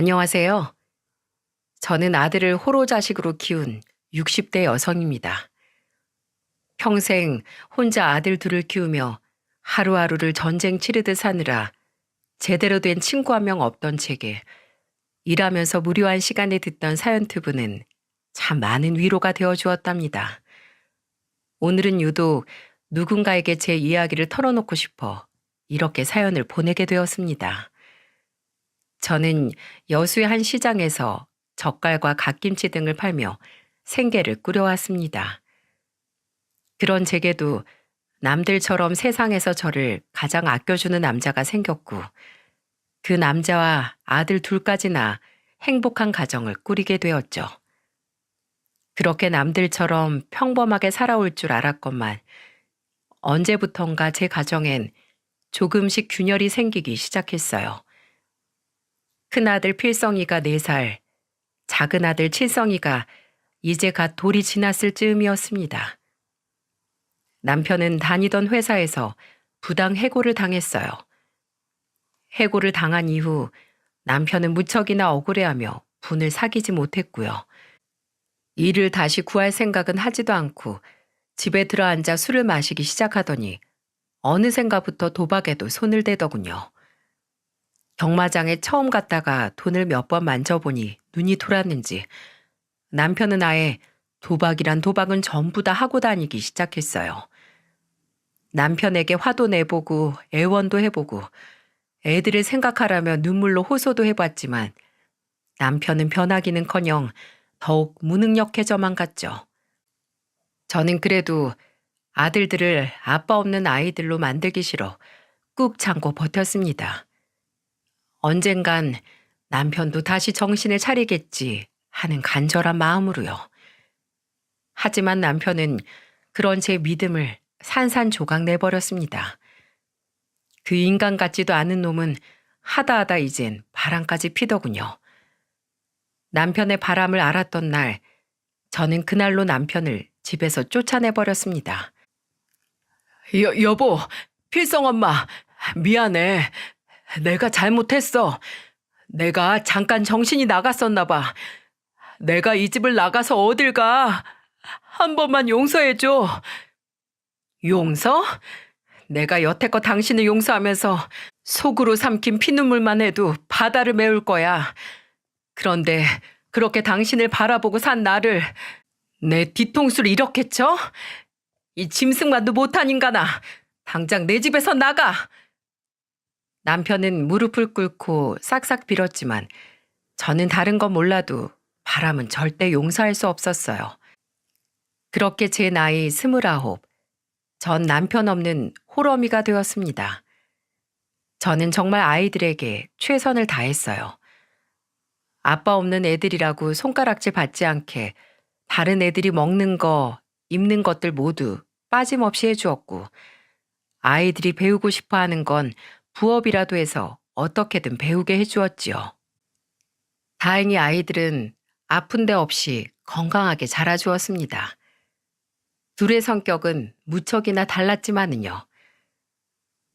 안녕하세요. 저는 아들을 호로 자식으로 키운 60대 여성입니다. 평생 혼자 아들 둘을 키우며 하루하루를 전쟁 치르듯 사느라 제대로 된 친구 한 명 없던 제게 일하면서 무료한 시간에 듣던 사연투부는 참 많은 위로가 되어 주었답니다. 오늘은 유독 누군가에게 제 이야기를 털어놓고 싶어 이렇게 사연을 보내게 되었습니다. 저는 여수의 한 시장에서 젓갈과 갓김치 등을 팔며 생계를 꾸려왔습니다. 그런 제게도 남들처럼 세상에서 저를 가장 아껴주는 남자가 생겼고 그 남자와 아들 둘까지나 행복한 가정을 꾸리게 되었죠. 그렇게 남들처럼 평범하게 살아올 줄 알았건만 언제부턴가 제 가정엔 조금씩 균열이 생기기 시작했어요. 큰아들 필성이가 4살, 작은아들 칠성이가 이제 갓 돌이 지났을 즈음이었습니다. 남편은 다니던 회사에서 부당 해고를 당했어요. 해고를 당한 이후 남편은 무척이나 억울해하며 분을 사귀지 못했고요. 일을 다시 구할 생각은 하지도 않고 집에 들어앉아 술을 마시기 시작하더니 어느샌가부터 도박에도 손을 대더군요. 경마장에 처음 갔다가 돈을 몇 번 만져보니 눈이 돌았는지 남편은 아예 도박이란 도박은 전부 다 하고 다니기 시작했어요. 남편에게 화도 내보고 애원도 해보고 애들을 생각하라며 눈물로 호소도 해봤지만 남편은 변하기는커녕 더욱 무능력해져만 갔죠. 저는 그래도 아들들을 아빠 없는 아이들로 만들기 싫어 꾹 참고 버텼습니다. 언젠간 남편도 다시 정신을 차리겠지 하는 간절한 마음으로요. 하지만 남편은 그런 제 믿음을 산산조각 내버렸습니다. 그 인간 같지도 않은 놈은 하다하다 이젠 바람까지 피더군요. 남편의 바람을 알았던 날, 저는 그날로 남편을 집에서 쫓아내버렸습니다. 여보, 필성 엄마, 미안해. 내가 잘못했어. 내가 잠깐 정신이 나갔었나 봐. 내가 이 집을 나가서 어딜 가. 한 번만 용서해줘. 용서? 내가 여태껏 당신을 용서하면서 속으로 삼킨 피눈물만 해도 바다를 메울 거야. 그런데 그렇게 당신을 바라보고 산 나를 내 뒤통수를 이렇게 쳐? 이 짐승만도 못한 인간아. 당장 내 집에서 나가. 남편은 무릎을 꿇고 싹싹 빌었지만 저는 다른 건 몰라도 바람은 절대 용서할 수 없었어요. 그렇게 제 나이 29, 전 남편 없는 홀어미가 되었습니다. 저는 정말 아이들에게 최선을 다했어요. 아빠 없는 애들이라고 손가락질 받지 않게 다른 애들이 먹는 거, 입는 것들 모두 빠짐없이 해주었고 아이들이 배우고 싶어 하는 건 부업이라도 해서 어떻게든 배우게 해주었지요. 다행히 아이들은 아픈 데 없이 건강하게 자라주었습니다. 둘의 성격은 무척이나 달랐지만은요.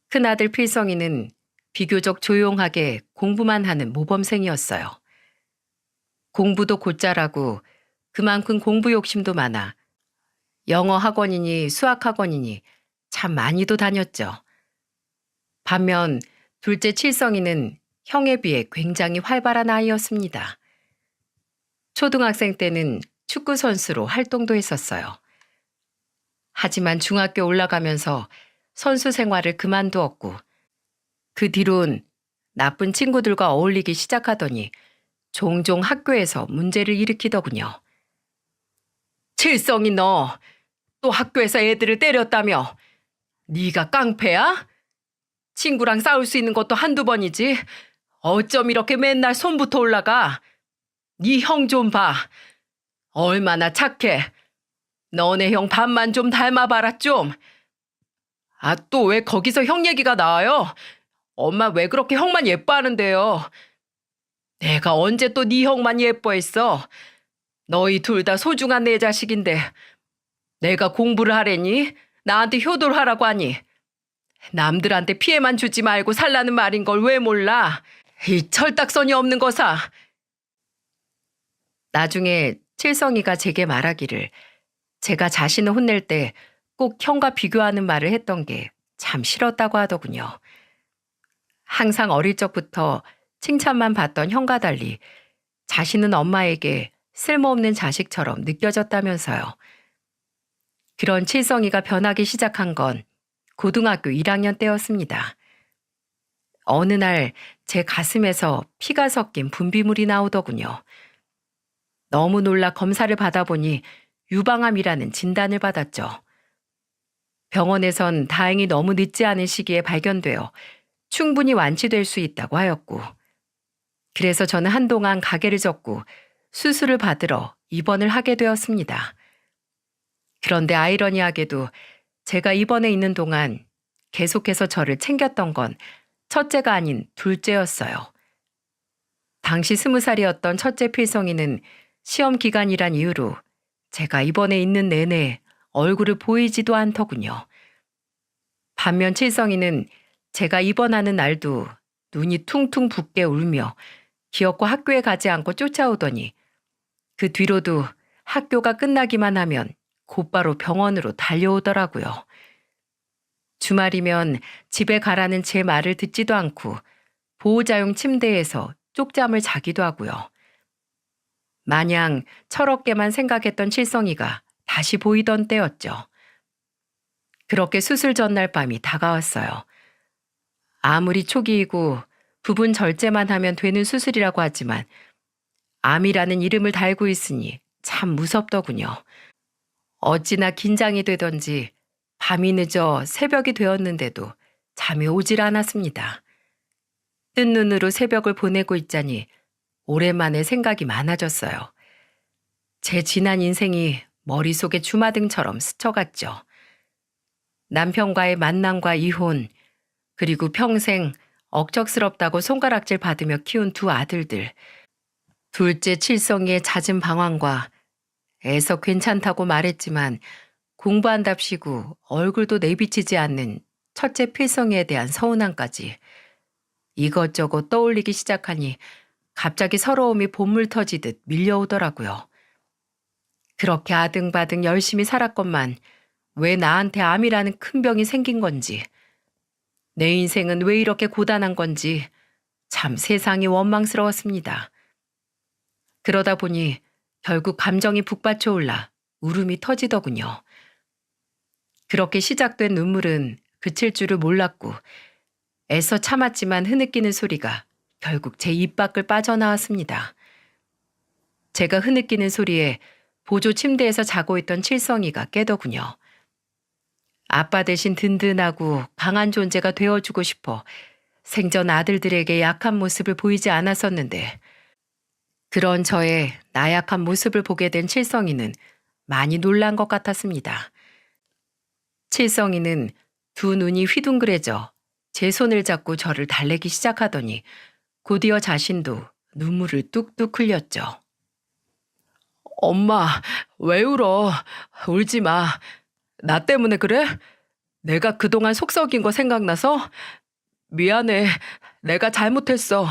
큰아들 필성이는 비교적 조용하게 공부만 하는 모범생이었어요. 공부도 곧잘하고 그만큼 공부 욕심도 많아 영어 학원이니 수학 학원이니 참 많이도 다녔죠. 반면 둘째 칠성이는 형에 비해 굉장히 활발한 아이였습니다. 초등학생 때는 축구 선수로 활동도 했었어요. 하지만 중학교 올라가면서 선수 생활을 그만두었고 그 뒤론 나쁜 친구들과 어울리기 시작하더니 종종 학교에서 문제를 일으키더군요. 칠성이 너 또 학교에서 애들을 때렸다며? 네가 깡패야? 친구랑 싸울 수 있는 것도 한두 번이지. 어쩜 이렇게 맨날 손부터 올라가? 네 형 좀 봐. 얼마나 착해. 너네 형 반만 좀 닮아봐라 좀. 아, 또 왜 거기서 형 얘기가 나와요? 엄마 왜 그렇게 형만 예뻐하는데요? 내가 언제 또 네 형만 예뻐했어? 너희 둘 다 소중한 내 자식인데 내가 공부를 하래니? 나한테 효도를 하라고 하니? 남들한테 피해만 주지 말고 살라는 말인 걸 왜 몰라? 이 철딱선이 없는 거사. 나중에 칠성이가 제게 말하기를 제가 자신을 혼낼 때 꼭 형과 비교하는 말을 했던 게 참 싫었다고 하더군요. 항상 어릴 적부터 칭찬만 받던 형과 달리 자신은 엄마에게 쓸모없는 자식처럼 느껴졌다면서요. 그런 칠성이가 변하기 시작한 건 고등학교 1학년 때였습니다. 어느 날 제 가슴에서 피가 섞인 분비물이 나오더군요. 너무 놀라 검사를 받아보니 유방암이라는 진단을 받았죠. 병원에선 다행히 너무 늦지 않은 시기에 발견되어 충분히 완치될 수 있다고 하였고, 그래서 저는 한동안 가게를 접고 수술을 받으러 입원을 하게 되었습니다. 그런데 아이러니하게도 제가 입원해 있는 동안 계속해서 저를 챙겼던 건 첫째가 아닌 둘째였어요. 당시 20살이었던 첫째 필성이는 시험 기간이란 이유로 제가 입원해 있는 내내 얼굴을 보이지도 않더군요. 반면 칠성이는 제가 입원하는 날도 눈이 퉁퉁 붓게 울며 기어코 학교에 가지 않고 쫓아오더니 그 뒤로도 학교가 끝나기만 하면 곧바로 병원으로 달려오더라고요. 주말이면 집에 가라는 제 말을 듣지도 않고 보호자용 침대에서 쪽잠을 자기도 하고요. 마냥 철없게만 생각했던 칠성이가 다시 보이던 때였죠. 그렇게 수술 전날 밤이 다가왔어요. 아무리 초기이고 부분 절제만 하면 되는 수술이라고 하지만 암이라는 이름을 달고 있으니 참 무섭더군요. 어찌나 긴장이 되던지 밤이 늦어 새벽이 되었는데도 잠이 오질 않았습니다. 뜬 눈으로 새벽을 보내고 있자니 오랜만에 생각이 많아졌어요. 제 지난 인생이 머릿속에 주마등처럼 스쳐갔죠. 남편과의 만남과 이혼, 그리고 평생 억척스럽다고 손가락질 받으며 키운 두 아들들, 둘째 칠성이의 잦은 방황과 애써 괜찮다고 말했지만 공부한답시고 얼굴도 내비치지 않는 첫째 필성이에 대한 서운함까지 이것저것 떠올리기 시작하니 갑자기 서러움이 본물 터지듯 밀려오더라고요. 그렇게 아등바등 열심히 살았건만 왜 나한테 암이라는 큰 병이 생긴 건지, 내 인생은 왜 이렇게 고단한 건지 참 세상이 원망스러웠습니다. 그러다 보니 결국 감정이 북받쳐 올라 울음이 터지더군요. 그렇게 시작된 눈물은 그칠 줄을 몰랐고 애써 참았지만 흐느끼는 소리가 결국 제 입 밖을 빠져나왔습니다. 제가 흐느끼는 소리에 보조 침대에서 자고 있던 칠성이가 깨더군요. 아빠 대신 든든하고 강한 존재가 되어주고 싶어 생전 아들들에게 약한 모습을 보이지 않았었는데 그런 저의 나약한 모습을 보게 된 칠성이는 많이 놀란 것 같았습니다. 칠성이는 두 눈이 휘둥그레져 제 손을 잡고 저를 달래기 시작하더니 곧이어 자신도 눈물을 뚝뚝 흘렸죠. 엄마, 왜 울어? 울지 마. 나 때문에 그래? 내가 그동안 속 썩인 거 생각나서? 미안해. 내가 잘못했어.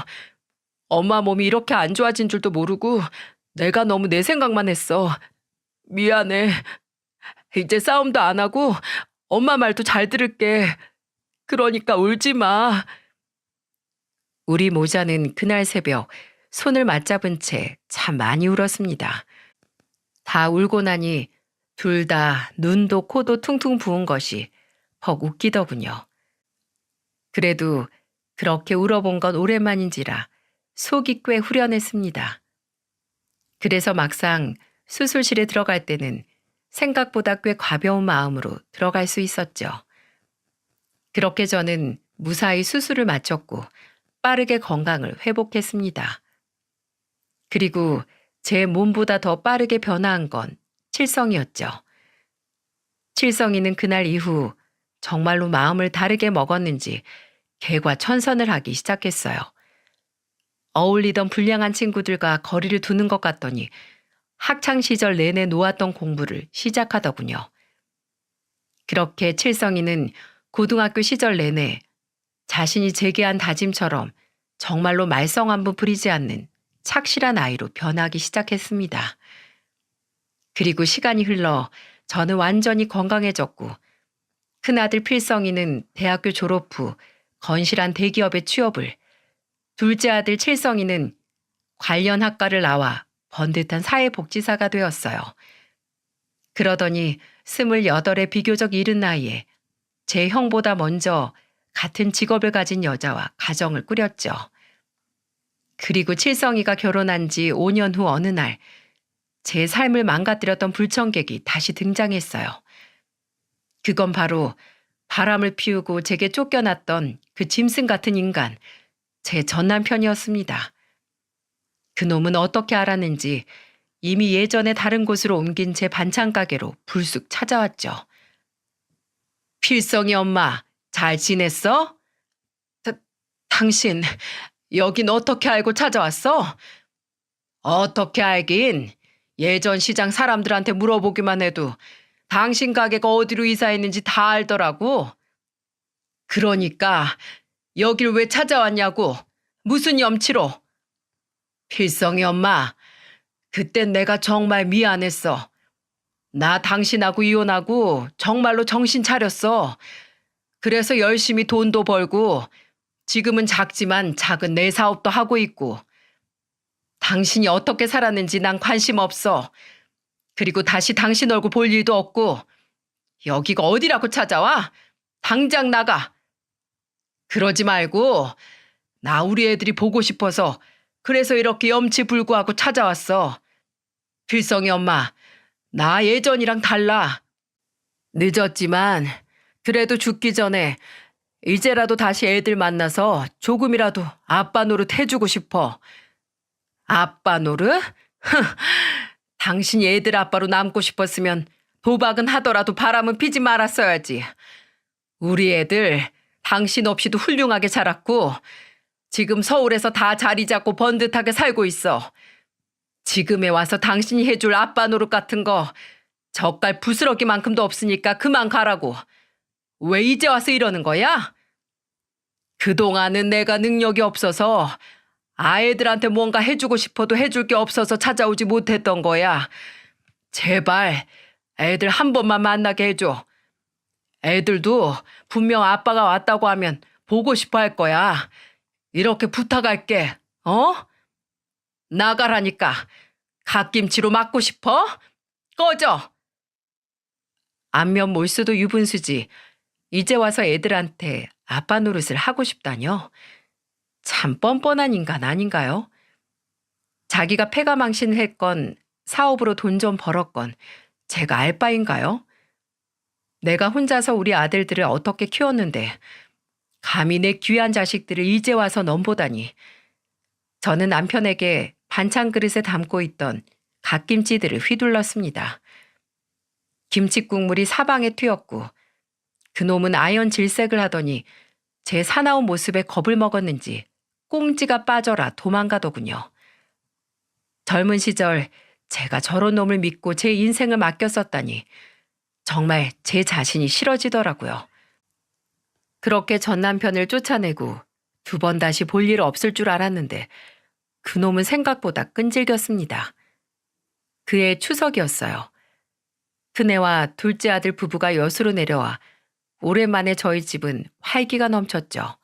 엄마 몸이 이렇게 안 좋아진 줄도 모르고 내가 너무 내 생각만 했어. 미안해. 이제 싸움도 안 하고 엄마 말도 잘 들을게. 그러니까 울지 마. 우리 모자는 그날 새벽 손을 맞잡은 채 참 많이 울었습니다. 다 울고 나니 둘 다 눈도 코도 퉁퉁 부은 것이 퍽 웃기더군요. 그래도 그렇게 울어본 건 오랜만인지라 속이 꽤 후련했습니다. 그래서 막상 수술실에 들어갈 때는 생각보다 꽤 가벼운 마음으로 들어갈 수 있었죠. 그렇게 저는 무사히 수술을 마쳤고 빠르게 건강을 회복했습니다. 그리고 제 몸보다 더 빠르게 변화한 건 칠성이었죠. 칠성이는 그날 이후 정말로 마음을 다르게 먹었는지 개과천선을 하기 시작했어요. 어울리던 불량한 친구들과 거리를 두는 것 같더니 학창시절 내내 놓았던 공부를 시작하더군요. 그렇게 칠성이는 고등학교 시절 내내 자신이 제기한 다짐처럼 정말로 말썽 한 번 부리지 않는 착실한 아이로 변하기 시작했습니다. 그리고 시간이 흘러 저는 완전히 건강해졌고 큰아들 필성이는 대학교 졸업 후 건실한 대기업에 취업을, 둘째 아들 칠성이는 관련 학과를 나와 번듯한 사회복지사가 되었어요. 그러더니 28의 비교적 이른 나이에 제 형보다 먼저 같은 직업을 가진 여자와 가정을 꾸렸죠. 그리고 칠성이가 결혼한 지 5년 후 어느 날 제 삶을 망가뜨렸던 불청객이 다시 등장했어요. 그건 바로 바람을 피우고 제게 쫓겨났던 그 짐승 같은 인간, 제 전남편이었습니다. 그놈은 어떻게 알았는지 이미 예전에 다른 곳으로 옮긴 제 반찬 가게로 불쑥 찾아왔죠. 필성이 엄마, 잘 지냈어? 당신, 여긴 어떻게 알고 찾아왔어? 어떻게 알긴. 예전 시장 사람들한테 물어보기만 해도 당신 가게가 어디로 이사했는지 다 알더라고. 그러니까 여길 왜 찾아왔냐고. 무슨 염치로. 필성이 엄마, 그땐 내가 정말 미안했어. 나 당신하고 이혼하고 정말로 정신 차렸어. 그래서 열심히 돈도 벌고 지금은 작지만 작은 내 사업도 하고 있고. 당신이 어떻게 살았는지 난 관심 없어. 그리고 다시 당신 얼굴 볼 일도 없고. 여기가 어디라고 찾아와? 당장 나가. 그러지 말고. 나 우리 애들이 보고 싶어서 그래서 이렇게 염치불구하고 찾아왔어. 필성이 엄마, 나 예전이랑 달라. 늦었지만 그래도 죽기 전에 이제라도 다시 애들 만나서 조금이라도 아빠 노릇 해주고 싶어. 아빠 노릇? 당신이 애들 아빠로 남고 싶었으면 도박은 하더라도 바람은 피지 말았어야지. 우리 애들 당신 없이도 훌륭하게 자랐고 지금 서울에서 다 자리 잡고 번듯하게 살고 있어. 지금에 와서 당신이 해줄 아빠 노릇 같은 거 젓갈 부스러기만큼도 없으니까 그만 가라고. 왜 이제 와서 이러는 거야? 그동안은 내가 능력이 없어서 아이들한테 뭔가 해주고 싶어도 해줄 게 없어서 찾아오지 못했던 거야. 제발 애들 한 번만 만나게 해줘. 애들도 분명 아빠가 왔다고 하면 보고 싶어 할 거야. 이렇게 부탁할게. 어? 나가라니까. 갓김치로 맞고 싶어? 꺼져. 안면 몰수도 유분수지. 이제 와서 애들한테 아빠 노릇을 하고 싶다뇨? 참 뻔뻔한 인간 아닌가요? 자기가 패가망신을 했건 사업으로 돈 좀 벌었건 제가 알 바인가요? 내가 혼자서 우리 아들들을 어떻게 키웠는데 감히 내 귀한 자식들을 이제 와서 넘보다니. 저는 남편에게 반찬 그릇에 담고 있던 갓김치들을 휘둘렀습니다. 김치 국물이 사방에 튀었고 그놈은 아연 질색을 하더니 제 사나운 모습에 겁을 먹었는지 꽁지가 빠져라 도망가더군요. 젊은 시절 제가 저런 놈을 믿고 제 인생을 맡겼었다니 정말 제 자신이 싫어지더라고요. 그렇게 전 남편을 쫓아내고 2번 다시 볼 일 없을 줄 알았는데 그놈은 생각보다 끈질겼습니다. 그해 추석이었어요. 그네와 둘째 아들 부부가 여수로 내려와 오랜만에 저희 집은 활기가 넘쳤죠.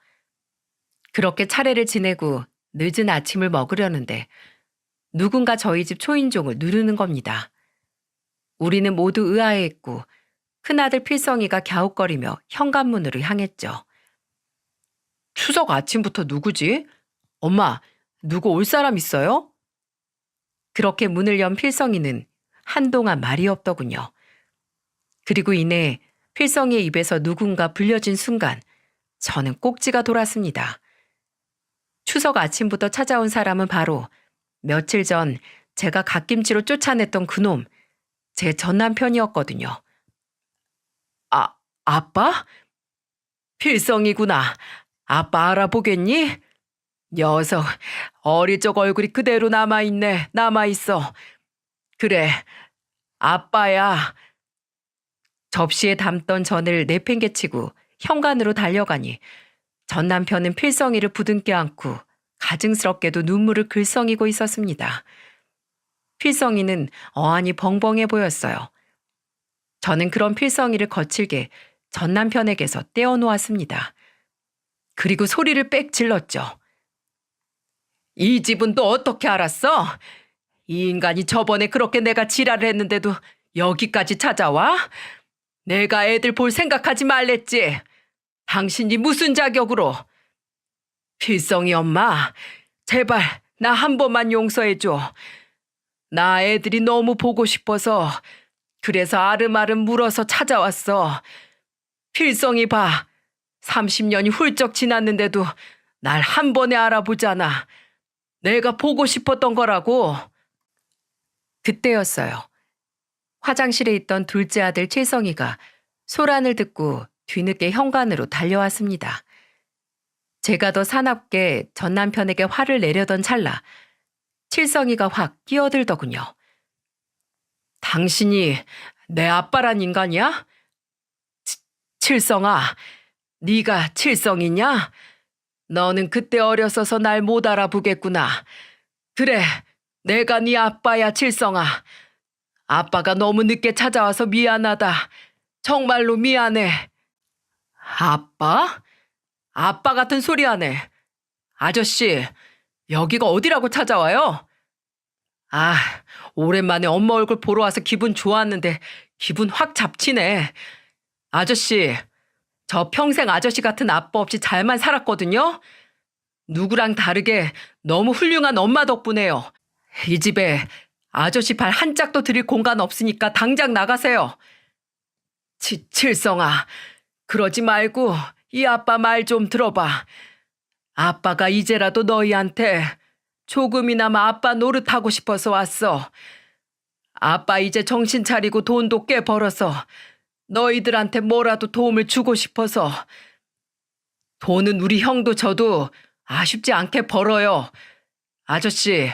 그렇게 차례를 지내고 늦은 아침을 먹으려는데 누군가 저희 집 초인종을 누르는 겁니다. 우리는 모두 의아해했고 큰아들 필성이가 갸웃거리며 현관문으로 향했죠. 추석 아침부터 누구지? 엄마, 누구 올 사람 있어요? 그렇게 문을 연 필성이는 한동안 말이 없더군요. 그리고 이내 필성이의 입에서 누군가 불려진 순간 저는 꼭지가 돌았습니다. 추석 아침부터 찾아온 사람은 바로 며칠 전 제가 갓김치로 쫓아냈던 그놈, 제 전남편이었거든요. 아빠? 필성이구나. 아빠 알아보겠니? 녀석, 어릴 적 얼굴이 그대로 남아있어. 그래, 아빠야. 접시에 담던 전을 내팽개치고 현관으로 달려가니 전 남편은 필성이를 부둥켜 안고 가증스럽게도 눈물을 글썽이고 있었습니다. 필성이는 어안이 벙벙해 보였어요. 저는 그런 필성이를 거칠게 전 남편에게서 떼어놓았습니다. 그리고 소리를 빽 질렀죠. 이 집은 또 어떻게 알았어? 이 인간이 저번에 그렇게 내가 지랄을 했는데도 여기까지 찾아와? 내가 애들 볼 생각하지 말랬지. 당신이 무슨 자격으로? 필성이 엄마, 제발 나 한 번만 용서해줘. 나 애들이 너무 보고 싶어서 그래서 아름아름 물어서 찾아왔어. 필성이 봐. 30년이 훌쩍 지났는데도 날 한 번에 알아보잖아. 내가 보고 싶었던 거라고. 그때였어요. 화장실에 있던 둘째 아들 칠성이가 소란을 듣고 뒤늦게 현관으로 달려왔습니다. 제가 더 사납게 전 남편에게 화를 내려던 찰나 칠성이가 확 끼어들더군요. 당신이 내 아빠란 인간이야? 칠성아, 네가 칠성이냐? 너는 그때 어렸어서 날 못 알아보겠구나. 그래, 내가 네 아빠야, 칠성아. 아빠가 너무 늦게 찾아와서 미안하다. 정말로 미안해. 아빠? 아빠 같은 소리 하네. 아저씨, 여기가 어디라고 찾아와요? 아, 오랜만에 엄마 얼굴 보러 와서 기분 좋았는데 기분 확 잡치네. 아저씨, 저 평생 아저씨 같은 아빠 없이 잘만 살았거든요. 누구랑 다르게 너무 훌륭한 엄마 덕분에요. 이 집에 아저씨 발 한 짝도 들일 공간 없으니까 당장 나가세요. 칠성아, 그러지 말고 이 아빠 말 좀 들어봐. 아빠가 이제라도 너희한테 조금이나마 아빠 노릇하고 싶어서 왔어. 아빠 이제 정신 차리고 돈도 꽤 벌어서 너희들한테 뭐라도 도움을 주고 싶어서. 돈은 우리 형도 저도 아쉽지 않게 벌어요. 아저씨,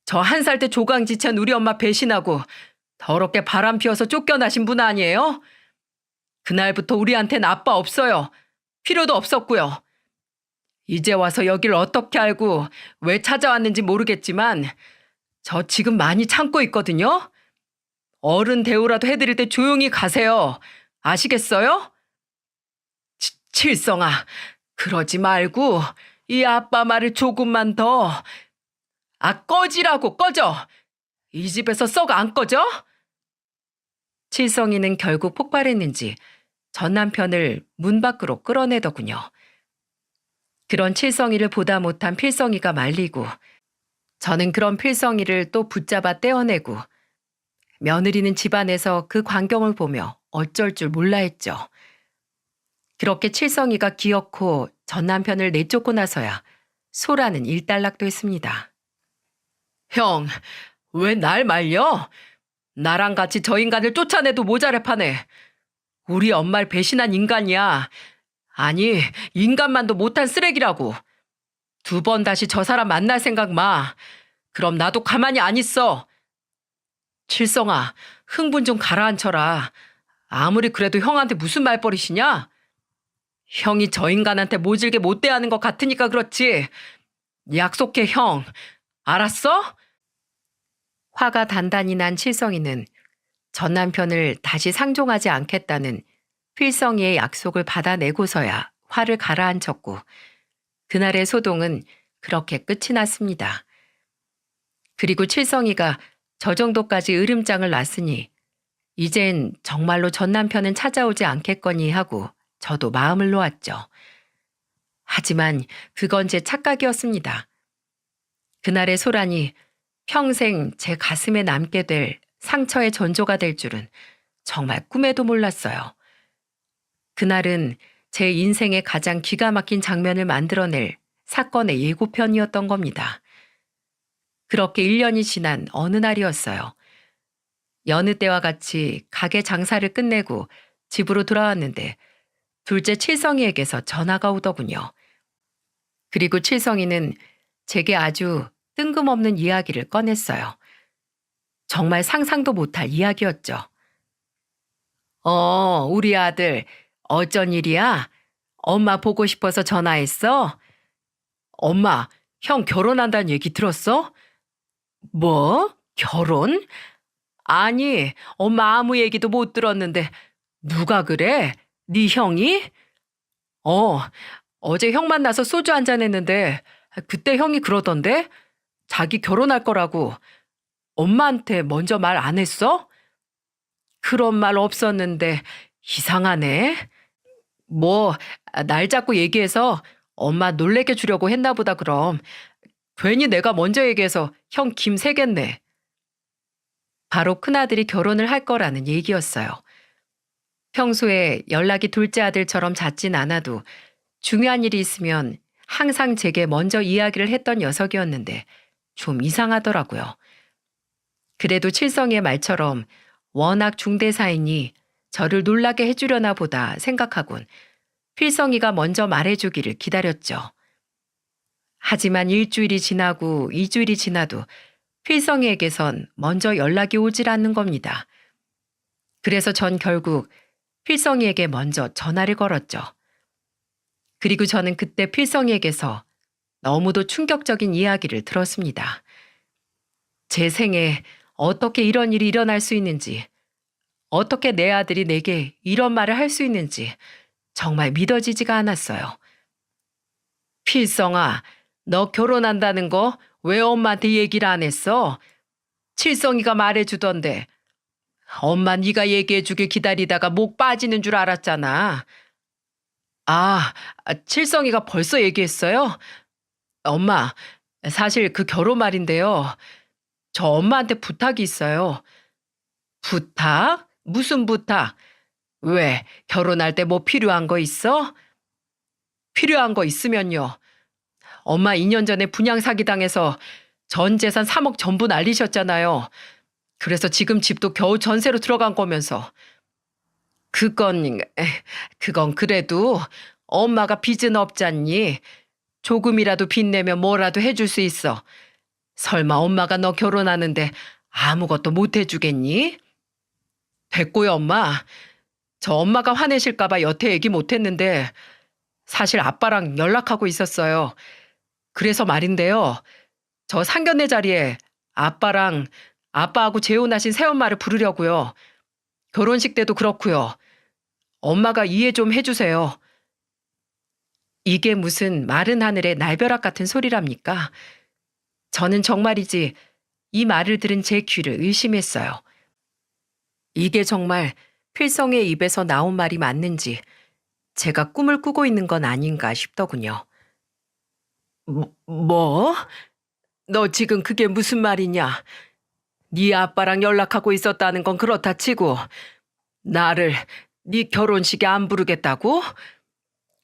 저 1살 때 조강지찬 우리 엄마 배신하고 더럽게 바람 피워서 쫓겨나신 분 아니에요? 그날부터 우리한텐 아빠 없어요. 필요도 없었고요. 이제 와서 여길 어떻게 알고 왜 찾아왔는지 모르겠지만 저 지금 많이 참고 있거든요. 어른 대우라도 해드릴 때 조용히 가세요. 아시겠어요? 칠성아, 그러지 말고 이 아빠 말을 조금만 더. 꺼지라고, 꺼져. 이 집에서 썩 안 꺼져? 칠성이는 결국 폭발했는지 전 남편을 문 밖으로 끌어내더군요. 그런 칠성이를 보다 못한 필성이가 말리고 저는 그런 필성이를 또 붙잡아 떼어내고 며느리는 집안에서 그 광경을 보며 어쩔 줄 몰라 했죠. 그렇게 칠성이가 기어코 전 남편을 내쫓고 나서야 소라는 일단락됐습니다. 형, 왜 날 말려? 나랑 같이 저 인간을 쫓아내도 모자랄 판에. 우리 엄마를 배신한 인간이야. 아니, 인간만도 못한 쓰레기라고. 2번 다시 저 사람 만날 생각 마. 그럼 나도 가만히 안 있어. 칠성아, 흥분 좀 가라앉혀라. 아무리 그래도 형한테 무슨 말버릇이냐? 형이 저 인간한테 모질게 못 대하는 것 같으니까 그렇지. 약속해, 형. 알았어? 화가 단단히 난 칠성이는 전 남편을 다시 상종하지 않겠다는 필성이의 약속을 받아내고서야 화를 가라앉혔고 그날의 소동은 그렇게 끝이 났습니다. 그리고 칠성이가 저 정도까지 으름장을 놨으니 이젠 정말로 전 남편은 찾아오지 않겠거니 하고 저도 마음을 놓았죠. 하지만 그건 제 착각이었습니다. 그날의 소란이 평생 제 가슴에 남게 될 상처의 전조가 될 줄은 정말 꿈에도 몰랐어요. 그날은 제 인생의 가장 기가 막힌 장면을 만들어낼 사건의 예고편이었던 겁니다. 그렇게 1년이 지난 어느 날이었어요. 여느 때와 같이 가게 장사를 끝내고 집으로 돌아왔는데 둘째 칠성이에게서 전화가 오더군요. 그리고 칠성이는 제게 아주 뜬금없는 이야기를 꺼냈어요. 정말 상상도 못할 이야기였죠. 우리 아들 어쩐 일이야? 엄마 보고 싶어서 전화했어? 엄마, 형 결혼한다는 얘기 들었어? 뭐? 결혼? 아니, 엄마 아무 얘기도 못 들었는데 누가 그래? 네 형이? 어, 어제 형 만나서 소주 한잔 했는데 그때 형이 그러던데 자기 결혼할 거라고. 엄마한테 먼저 말 안 했어? 그런 말 없었는데 이상하네. 뭐, 날 잡고 얘기해서 엄마 놀래게 주려고 했나 보다 그럼. 괜히 내가 먼저 얘기해서 형 김 새겠네. 바로 큰아들이 결혼을 할 거라는 얘기였어요. 평소에 연락이 둘째 아들처럼 잦진 않아도 중요한 일이 있으면 항상 제게 먼저 이야기를 했던 녀석이었는데 좀 이상하더라고요. 그래도 칠성이의 말처럼 워낙 중대사이니 저를 놀라게 해주려나 보다 생각하곤 필성이가 먼저 말해주기를 기다렸죠. 하지만 일주일이 지나고 2주일이 지나도 필성이에게선 먼저 연락이 오질 않는 겁니다. 그래서 전 결국 필성이에게 먼저 전화를 걸었죠. 그리고 저는 그때 필성이에게서 너무도 충격적인 이야기를 들었습니다. 제 생에 어떻게 이런 일이 일어날 수 있는지, 어떻게 내 아들이 내게 이런 말을 할 수 있는지 정말 믿어지지가 않았어요. 필성아, 너 결혼한다는 거 왜 엄마한테 얘기를 안 했어? 칠성이가 말해주던데. 엄마 네가 얘기해주길 기다리다가 목 빠지는 줄 알았잖아. 칠성이가 벌써 얘기했어요? 엄마, 사실 그 결혼 말인데요. 저 엄마한테 부탁이 있어요. 부탁? 무슨 부탁? 왜, 결혼할 때 뭐 필요한 거 있어? 필요한 거 있으면요. 엄마 2년 전에 분양 사기당해서 전 재산 3억 전부 날리셨잖아요. 그래서 지금 집도 겨우 전세로 들어간 거면서. 그건 그래도 엄마가 빚은 없잖니. 조금이라도 빚 내면 뭐라도 해줄 수 있어. 설마 엄마가 너 결혼하는데 아무것도 못 해주겠니? 됐고요, 엄마. 저 엄마가 화내실까봐 여태 얘기 못했는데 사실 아빠랑 연락하고 있었어요. 그래서 말인데요. 저 상견례 자리에 아빠하고 재혼하신 새엄마를 부르려고요. 결혼식 때도 그렇고요. 엄마가 이해 좀 해주세요. 이게 무슨 마른 하늘의 날벼락 같은 소리랍니까? 저는 정말이지 이 말을 들은 제 귀를 의심했어요. 이게 정말 필성의 입에서 나온 말이 맞는지 제가 꿈을 꾸고 있는 건 아닌가 싶더군요. 뭐? 너 지금 그게 무슨 말이냐? 네 아빠랑 연락하고 있었다는 건 그렇다 치고 나를 네 결혼식에 안 부르겠다고?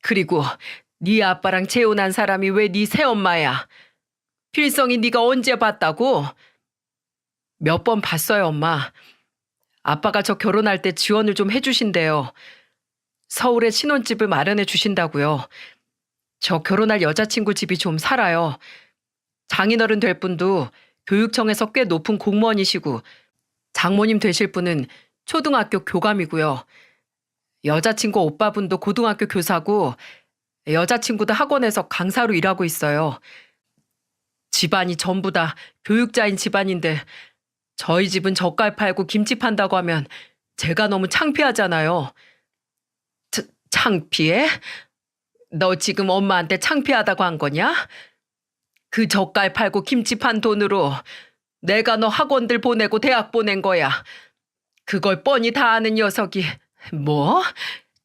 그리고 네 아빠랑 재혼한 사람이 왜 네 새엄마야? 필성이 네가 언제 봤다고? 몇 번 봤어요, 엄마. 아빠가 저 결혼할 때 지원을 좀 해주신대요. 서울에 신혼집을 마련해 주신다고요. 저 결혼할 여자친구 집이 좀 살아요. 장인어른 될 분도 교육청에서 꽤 높은 공무원이시고 장모님 되실 분은 초등학교 교감이고요. 여자친구 오빠분도 고등학교 교사고 여자친구도 학원에서 강사로 일하고 있어요. 집안이 전부 다 교육자인 집안인데 저희 집은 젓갈 팔고 김치 판다고 하면 제가 너무 창피하잖아요. 창피해? 너 지금 엄마한테 창피하다고 한 거냐? 그 젓갈 팔고 김치 판 돈으로 내가 너 학원들 보내고 대학 보낸 거야. 그걸 뻔히 다 아는 녀석이 뭐?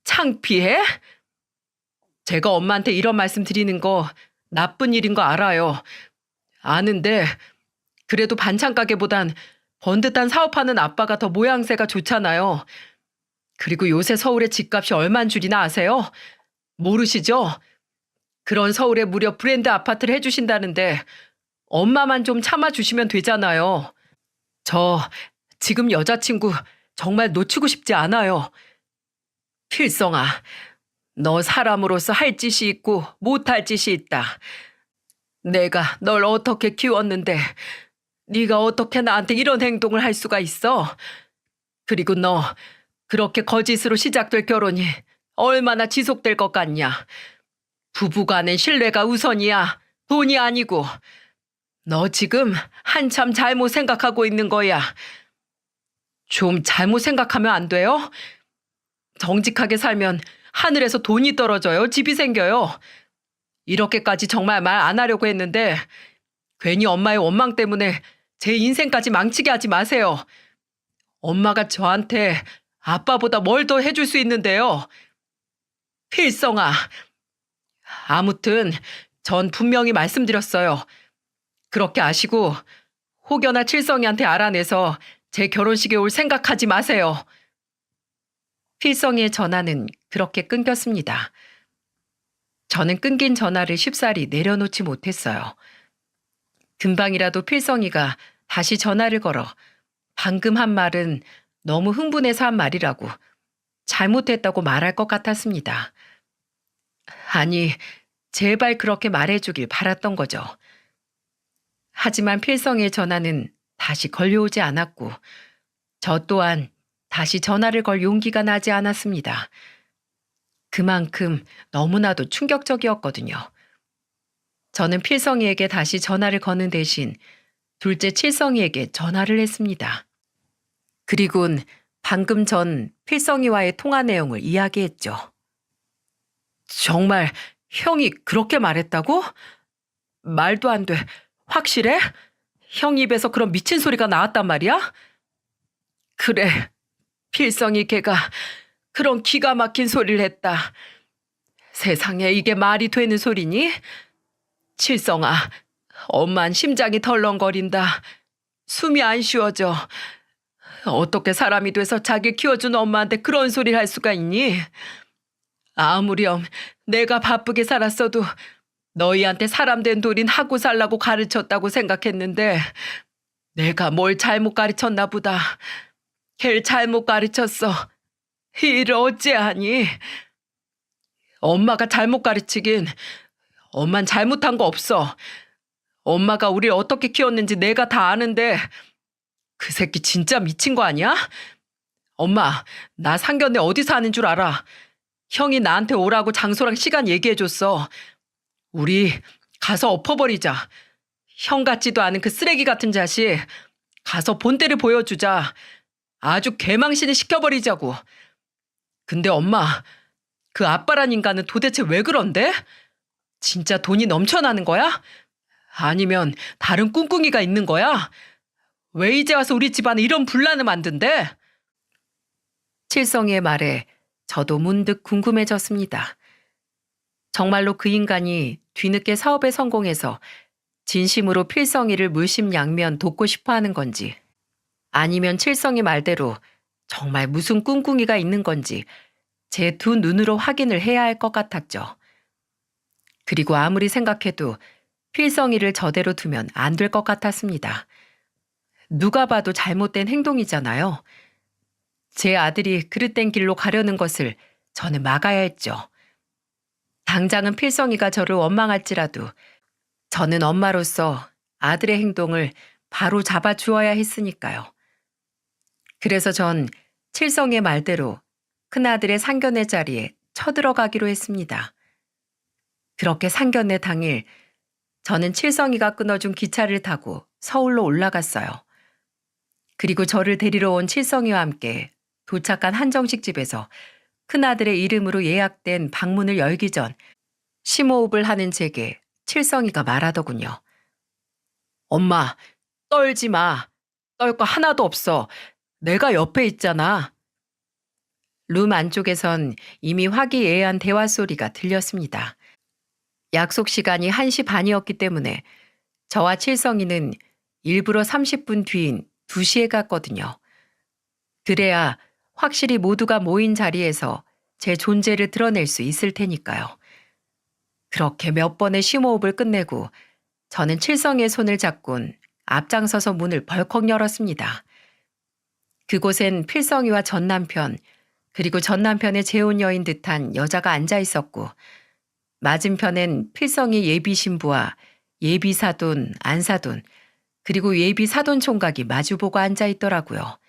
창피해? 제가 엄마한테 이런 말씀 드리는 거 나쁜 일인 거 알아요. 아는데 그래도 반찬 가게보단 번듯한 사업하는 아빠가 더 모양새가 좋잖아요. 그리고 요새 서울의 집값이 얼만 줄이나 아세요? 모르시죠? 그런 서울에 무려 브랜드 아파트를 해주신다는데 엄마만 좀 참아주시면 되잖아요. 저 지금 여자친구 정말 놓치고 싶지 않아요. 필성아, 너 사람으로서 할 짓이 있고 못할 짓이 있다. 내가 널 어떻게 키웠는데 네가 어떻게 나한테 이런 행동을 할 수가 있어? 그리고 너 그렇게 거짓으로 시작될 결혼이 얼마나 지속될 것 같냐? 부부간의 신뢰가 우선이야. 돈이 아니고 너 지금 한참 잘못 생각하고 있는 거야. 좀 잘못 생각하면 안 돼요? 정직하게 살면 하늘에서 돈이 떨어져요. 집이 생겨요. 이렇게까지 정말 말 안 하려고 했는데 괜히 엄마의 원망 때문에 제 인생까지 망치게 하지 마세요. 엄마가 저한테 아빠보다 뭘 더 해줄 수 있는데요. 필성아. 아무튼 전 분명히 말씀드렸어요. 그렇게 아시고 혹여나 칠성이한테 알아내서 제 결혼식에 올 생각하지 마세요. 필성이의 전화는 그렇게 끊겼습니다. 저는 끊긴 전화를 쉽사리 내려놓지 못했어요. 금방이라도 필성이가 다시 전화를 걸어 방금 한 말은 너무 흥분해서 한 말이라고 잘못했다고 말할 것 같았습니다. 아니, 제발 그렇게 말해주길 바랐던 거죠. 하지만 필성이의 전화는 다시 걸려오지 않았고 저 또한 다시 전화를 걸 용기가 나지 않았습니다. 그만큼 너무나도 충격적이었거든요. 저는 필성이에게 다시 전화를 거는 대신 둘째 칠성이에게 전화를 했습니다. 그리곤 방금 전 필성이와의 통화 내용을 이야기했죠. 정말 형이 그렇게 말했다고? 말도 안 돼. 확실해? 형 입에서 그런 미친 소리가 나왔단 말이야? 그래. 필성이 걔가 그런 기가 막힌 소리를 했다. 세상에 이게 말이 되는 소리니? 칠성아, 엄만 심장이 덜렁거린다. 숨이 안 쉬어져. 어떻게 사람이 돼서 자기 키워준 엄마한테 그런 소리를 할 수가 있니? 아무렴 내가 바쁘게 살았어도 너희한테 사람된 돌인 하고 살라고 가르쳤다고 생각했는데 내가 뭘 잘못 가르쳤나 보다. 걔를 잘못 가르쳤어. 이를 어찌하니? 엄마가 잘못 가르치긴 엄만 잘못한 거 없어. 엄마가 우리를 어떻게 키웠는지 내가 다 아는데 그 새끼 진짜 미친 거 아니야? 엄마, 나 상견례 어디 사는 줄 알아? 형이 나한테 오라고 장소랑 시간 얘기해줬어. 우리 가서 엎어버리자. 형 같지도 않은 그 쓰레기 같은 자식 가서 본때를 보여주자. 아주 개망신을 시켜버리자고. 근데 엄마, 그 아빠란 인간은 도대체 왜 그런데? 진짜 돈이 넘쳐나는 거야? 아니면 다른 꿍꿍이가 있는 거야? 왜 이제 와서 우리 집안에 이런 분란을 만든대? 칠성이의 말에 저도 문득 궁금해졌습니다. 정말로 그 인간이 뒤늦게 사업에 성공해서 진심으로 필성이를 물심양면 돕고 싶어 하는 건지, 아니면 칠성이 말대로 정말 무슨 꿍꿍이가 있는 건지 제 두 눈으로 확인을 해야 할 것 같았죠. 그리고 아무리 생각해도 필성이를 저대로 두면 안 될 것 같았습니다. 누가 봐도 잘못된 행동이잖아요. 제 아들이 그릇된 길로 가려는 것을 저는 막아야 했죠. 당장은 필성이가 저를 원망할지라도 저는 엄마로서 아들의 행동을 바로 잡아주어야 했으니까요. 그래서 전 칠성의 말대로 큰아들의 상견례 자리에 쳐들어가기로 했습니다. 그렇게 상견례 당일 저는 칠성이가 끊어준 기차를 타고 서울로 올라갔어요. 그리고 저를 데리러 온 칠성이와 함께 도착한 한정식 집에서 큰아들의 이름으로 예약된 방문을 열기 전 심호흡을 하는 제게 칠성이가 말하더군요. 엄마, 떨지 마. 떨 거 하나도 없어. 내가 옆에 있잖아. 룸 안쪽에선 이미 화기애애한 대화 소리가 들렸습니다. 약속 시간이 1시 반이었기 때문에 저와 칠성이는 일부러 30분 뒤인 2시에 갔거든요. 그래야 확실히 모두가 모인 자리에서 제 존재를 드러낼 수 있을 테니까요. 그렇게 몇 번의 심호흡을 끝내고 저는 칠성이의 손을 잡곤 앞장서서 문을 벌컥 열었습니다. 그곳엔 필성이와 전 남편, 그리고 전 남편의 재혼 여인 듯한 여자가 앉아 있었고, 맞은편엔 필성이 예비 신부와 예비 사돈, 안사돈, 그리고 예비 사돈 총각이 마주보고 앉아 있더라고요.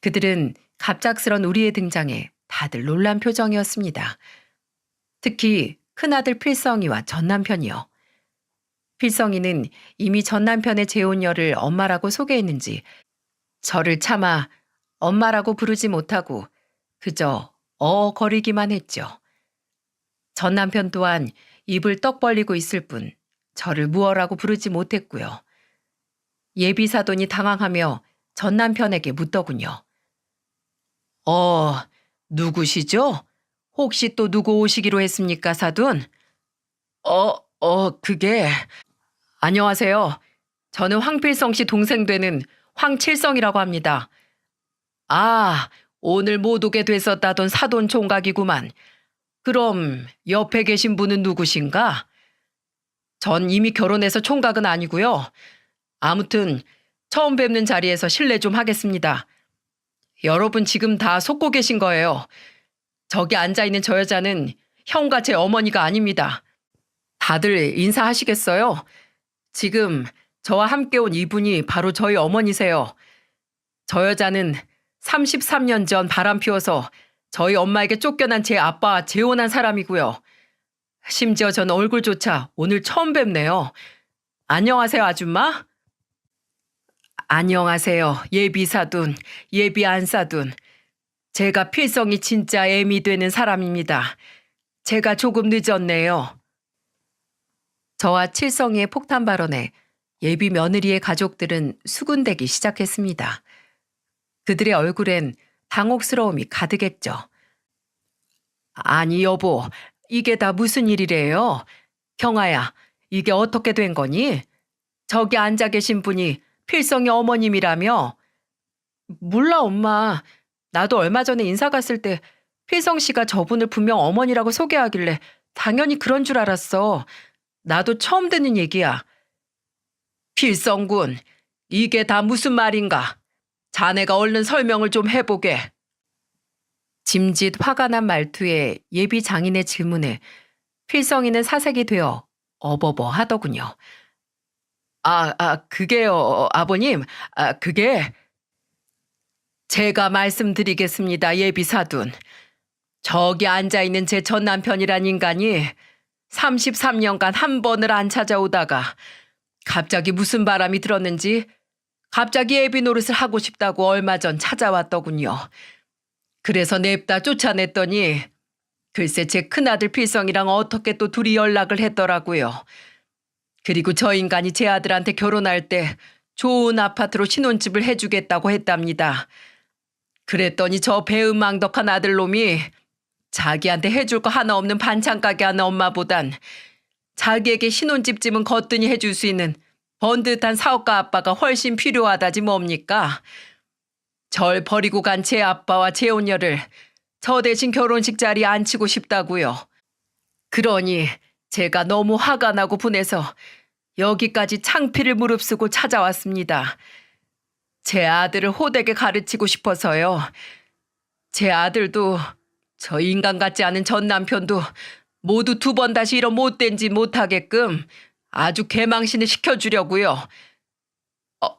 그들은 갑작스런 우리의 등장에 다들 놀란 표정이었습니다. 특히 큰아들 필성이와 전 남편이요. 필성이는 이미 전 남편의 재혼녀를 엄마라고 소개했는지 저를 차마 엄마라고 부르지 못하고 그저 거리기만 했죠. 전 남편 또한 입을 떡 벌리고 있을 뿐 저를 무어라고 부르지 못했고요. 예비 사돈이 당황하며 전 남편에게 묻더군요. 누구시죠? 혹시 또 누구 오시기로 했습니까, 사돈? 그게... 안녕하세요. 저는 황필성 씨 동생 되는 황칠성이라고 합니다. 아, 오늘 못 오게 됐었다던 사돈 총각이구만. 그럼 옆에 계신 분은 누구신가? 전 이미 결혼해서 총각은 아니고요. 아무튼 처음 뵙는 자리에서 실례 좀 하겠습니다. 여러분 지금 다 속고 계신 거예요. 저기 앉아있는 저 여자는 형과 제 어머니가 아닙니다. 다들 인사하시겠어요? 지금 저와 함께 온 이분이 바로 저희 어머니세요. 저 여자는 33년 전 바람 피워서 저희 엄마에게 쫓겨난 제 아빠와 재혼한 사람이고요. 심지어 전 얼굴조차 오늘 처음 뵙네요. 안녕하세요, 아줌마? 안녕하세요, 예비 사돈, 예비 안사돈. 제가 필성이 진짜 애미 되는 사람입니다. 제가 조금 늦었네요. 저와 칠성이의 폭탄 발언에 예비 며느리의 가족들은 수군대기 시작했습니다. 그들의 얼굴엔 당혹스러움이 가득했죠. 아니 여보, 이게 다 무슨 일이래요? 경아야, 이게 어떻게 된 거니? 저기 앉아 계신 분이 필성이 어머님이라며? 몰라 엄마. 나도 얼마 전에 인사 갔을 때 필성 씨가 저분을 분명 어머니라고 소개하길래 당연히 그런 줄 알았어. 나도 처음 듣는 얘기야. 필성군, 이게 다 무슨 말인가? 자네가 얼른 설명을 좀 해보게. 짐짓 화가 난 말투에 예비 장인의 질문에 필성이는 사색이 되어 어버버 하더군요. 그게요, 아버님. 그게... 제가 말씀드리겠습니다, 예비 사돈. 저기 앉아있는 제 전 남편이란 인간이 33년간 한 번을 안 찾아오다가 갑자기 무슨 바람이 들었는지 갑자기 예비 노릇을 하고 싶다고 얼마 전 찾아왔더군요. 그래서 냅다 쫓아냈더니 글쎄 제 큰아들 필성이랑 어떻게 또 둘이 연락을 했더라고요. 그리고 저 인간이 제 아들한테 결혼할 때 좋은 아파트로 신혼집을 해주겠다고 했답니다. 그랬더니 저 배은망덕한 아들놈이 자기한테 해줄 거 하나 없는 반찬 가게 하는 엄마보단 자기에게 신혼집쯤은 거뜬히 해줄 수 있는 번듯한 사업가 아빠가 훨씬 필요하다지 뭡니까? 절 버리고 간 제 아빠와 재혼녀를 저 대신 결혼식 자리에 앉히고 싶다고요. 그러니 제가 너무 화가 나고 분해서 여기까지 창피를 무릅쓰고 찾아왔습니다. 제 아들을 호되게 가르치고 싶어서요. 제 아들도 저 인간 같지 않은 전 남편도 모두 두 번 다시 이런 못된 짓 못하게끔 아주 개망신을 시켜주려고요.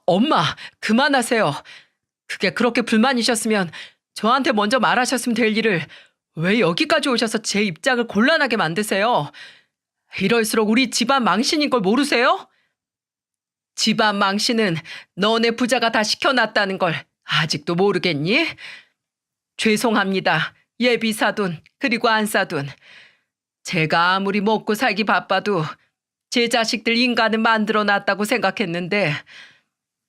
엄마, 그만하세요. 그게 그렇게 불만이셨으면 저한테 먼저 말하셨으면 될 일을 왜 여기까지 오셔서 제 입장을 곤란하게 만드세요? 이럴수록 우리 집안 망신인 걸 모르세요? 집안 망신은 너네 부자가 다 시켜놨다는 걸 아직도 모르겠니? 죄송합니다. 예비 사돈 그리고 안사돈. 제가 아무리 먹고 살기 바빠도 제 자식들 인간은 만들어놨다고 생각했는데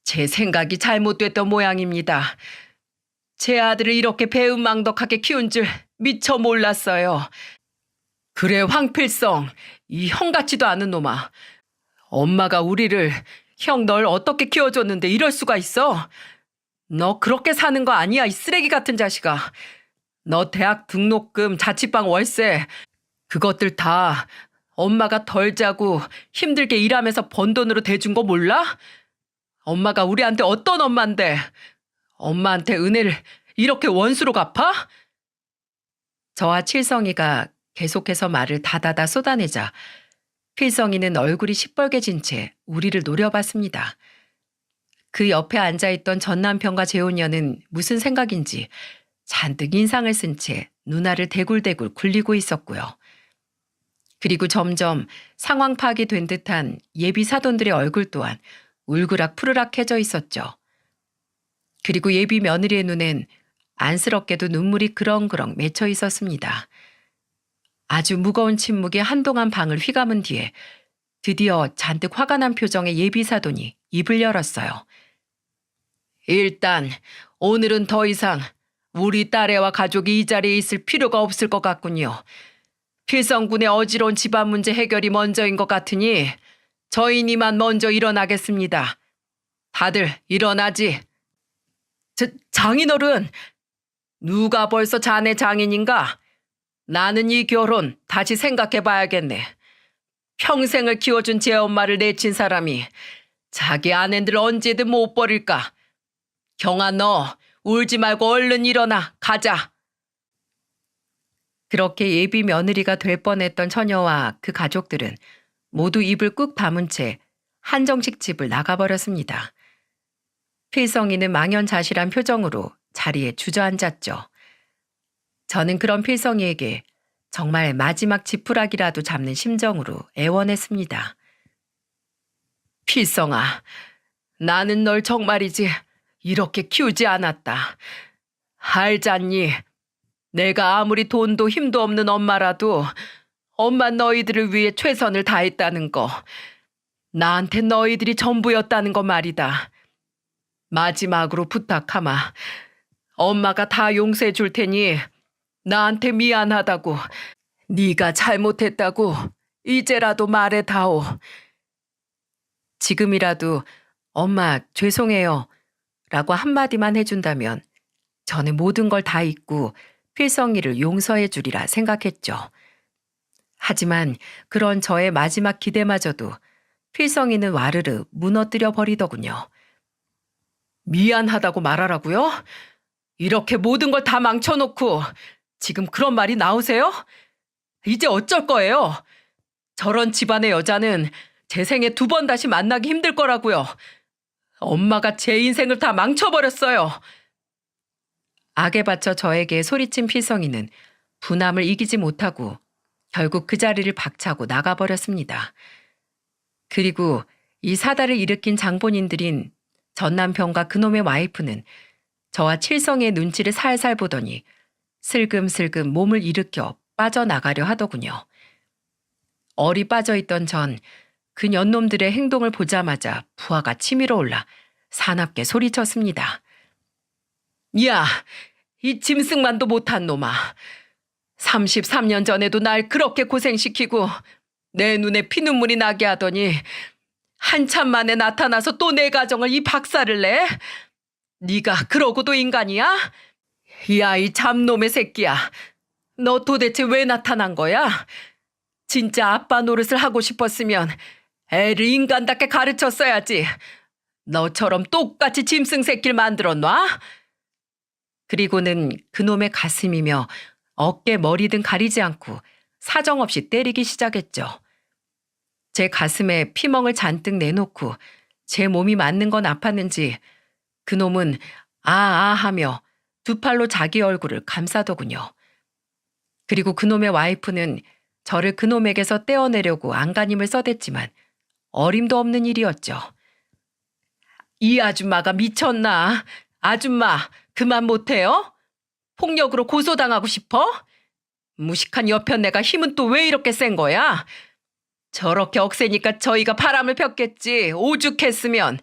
제 생각이 잘못됐던 모양입니다. 제 아들을 이렇게 배은망덕하게 키운 줄 미처 몰랐어요. 그래 황필성, 이 형같지도 않은 놈아. 엄마가 우리를 형 널 어떻게 키워줬는데 이럴 수가 있어? 너 그렇게 사는 거 아니야 이 쓰레기 같은 자식아. 너 대학 등록금, 자취방 월세 그것들 다 엄마가 덜 자고 힘들게 일하면서 번 돈으로 대준 거 몰라? 엄마가 우리한테 어떤 엄마인데 엄마한테 은혜를 이렇게 원수로 갚아? 저와 칠성이가 계속해서 말을 다다다 쏟아내자 필성이는 얼굴이 시뻘개진 채 우리를 노려봤습니다. 그 옆에 앉아있던 전 남편과 재혼녀는 무슨 생각인지 잔뜩 인상을 쓴 채 눈알을 대굴대굴 굴리고 있었고요. 그리고 점점 상황 파악이 된 듯한 예비 사돈들의 얼굴 또한 울그락 푸르락해져 있었죠. 그리고 예비 며느리의 눈엔 안쓰럽게도 눈물이 그렁그렁 맺혀 있었습니다. 아주 무거운 침묵이 한동안 방을 휘감은 뒤에 드디어 잔뜩 화가 난 표정의 예비 사돈이 입을 열었어요. 일단 오늘은 더 이상 우리 딸애와 가족이 이 자리에 있을 필요가 없을 것 같군요. 필성군의 어지러운 집안 문제 해결이 먼저인 것 같으니 저희니만 먼저 일어나겠습니다. 다들 일어나지. 장인어른, 누가 벌써 자네 장인인가? 나는 이 결혼 다시 생각해봐야겠네. 평생을 키워준 제 엄마를 내친 사람이 자기 아내들 언제든 못 버릴까? 경아, 너 울지 말고 얼른 일어나 가자. 그렇게 예비 며느리가 될 뻔했던 처녀와 그 가족들은 모두 입을 꾹 다문 채 한정식 집을 나가버렸습니다. 필성이는 망연자실한 표정으로 자리에 주저앉았죠. 저는 그런 필성이에게 정말 마지막 지푸라기라도 잡는 심정으로 애원했습니다. 필성아, 나는 널 정말이지 이렇게 키우지 않았다. 알잖니? 내가 아무리 돈도 힘도 없는 엄마라도 엄마 너희들을 위해 최선을 다했다는 거. 나한테 너희들이 전부였다는 거 말이다. 마지막으로 부탁하마. 엄마가 다 용서해 줄 테니 나한테 미안하다고, 네가 잘못했다고 이제라도 말해다오. 지금이라도 엄마 죄송해요 라고 한마디만 해준다면 저는 모든 걸 다 잊고 필성이를 용서해 주리라 생각했죠. 하지만 그런 저의 마지막 기대마저도 필성이는 와르르 무너뜨려 버리더군요. 미안하다고 말하라고요? 이렇게 모든 걸 다 망쳐놓고 지금 그런 말이 나오세요? 이제 어쩔 거예요? 저런 집안의 여자는 제 생에 2번 다시 만나기 힘들 거라고요. 엄마가 제 인생을 다 망쳐버렸어요. 악에 받쳐 저에게 소리친 필성이는 분함을 이기지 못하고 결국 그 자리를 박차고 나가버렸습니다. 그리고 이 사달을 일으킨 장본인들인 전 남편과 그놈의 와이프는 저와 칠성의 눈치를 살살 보더니 슬금슬금 몸을 일으켜 빠져나가려 하더군요. 얼이 빠져있던 전 그 년놈들의 행동을 보자마자 부하가 치밀어 올라 사납게 소리쳤습니다. 야, 이 짐승만도 못한 놈아. 33년 전에도 날 그렇게 고생시키고 내 눈에 피눈물이 나게 하더니 한참 만에 나타나서 또 내 가정을 이 박살을 내? 네가 그러고도 인간이야? 야, 이 잡놈의 새끼야. 너 도대체 왜 나타난 거야? 진짜 아빠 노릇을 하고 싶었으면 애를 인간답게 가르쳤어야지. 너처럼 똑같이 짐승 새끼를 만들어 놔? 그리고는 그놈의 가슴이며 어깨 머리등 가리지 않고 사정없이 때리기 시작했죠. 제 가슴에 피멍을 잔뜩 내놓고 제 몸이 맞는 건 아팠는지 그놈은 아아 하며 2팔로 자기 얼굴을 감싸더군요. 그리고 그놈의 와이프는 저를 그놈에게서 떼어내려고 안간힘을 써댔지만 어림도 없는 일이었죠. 이 아줌마가 미쳤나? 아줌마 그만 못해요? 폭력으로 고소당하고 싶어? 무식한 여편네가 힘은 또 왜 이렇게 센 거야? 저렇게 억세니까 저희가 바람을 폈겠지. 오죽했으면.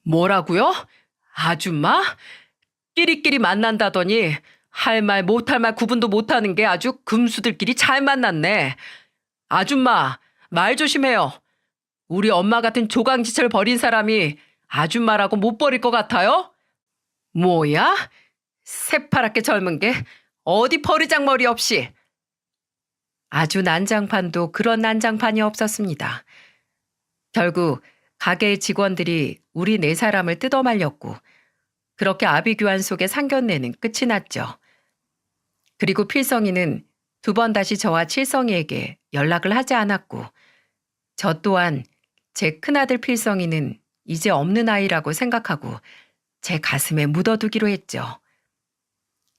뭐라고요? 아줌마? 끼리끼리 만난다더니 할 말 못할 말 구분도 못하는 게 아주 금수들끼리 잘 만났네. 아줌마 말 조심해요. 우리 엄마 같은 조강지철 버린 사람이 아줌마라고 못 버릴 것 같아요? 뭐야? 새파랗게 젊은 게 어디 버리장머리 없이. 아주 난장판도 그런 난장판이 없었습니다. 결국 가게의 직원들이 우리 4사람을 뜯어말렸고 그렇게 아비규환 속의 상견례는 끝이 났죠. 그리고 필성이는 2번 다시 저와 칠성이에게 연락을 하지 않았고 저 또한 제 큰아들 필성이는 이제 없는 아이라고 생각하고 제 가슴에 묻어두기로 했죠.